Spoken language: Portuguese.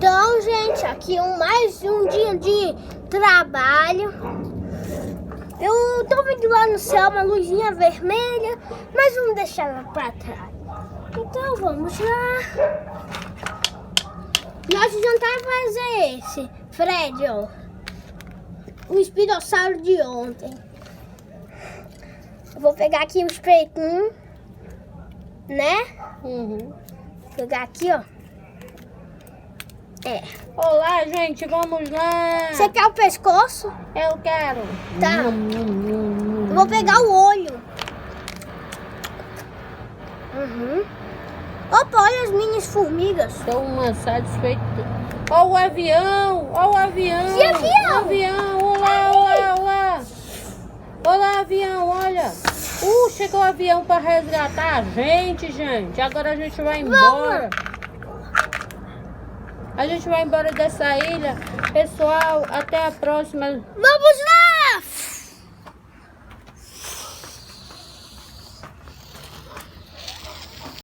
Então, gente, aqui mais um dia de trabalho. Eu tô vendo lá no céu uma luzinha vermelha, mas vamos deixar ela pra trás. Então, vamos lá. Nosso jantar vai ser esse. Fred, ó. O espinossauro de ontem. Eu vou pegar aqui o espetinho, né? Uhum. Pegar aqui, ó. É. Olá, gente, vamos lá. Você quer o pescoço? Eu quero. Tá. Eu vou pegar o olho. Opa, olha as minhas formigas. Sou uma satisfeita. Ó o avião, ó o avião. Que avião? O avião, olá, olá, olá. Olá, avião, olha. Chegou o avião para resgatar a gente, gente. Agora a gente vai embora. A gente vai embora dessa ilha. Pessoal, até a próxima. Vamos lá!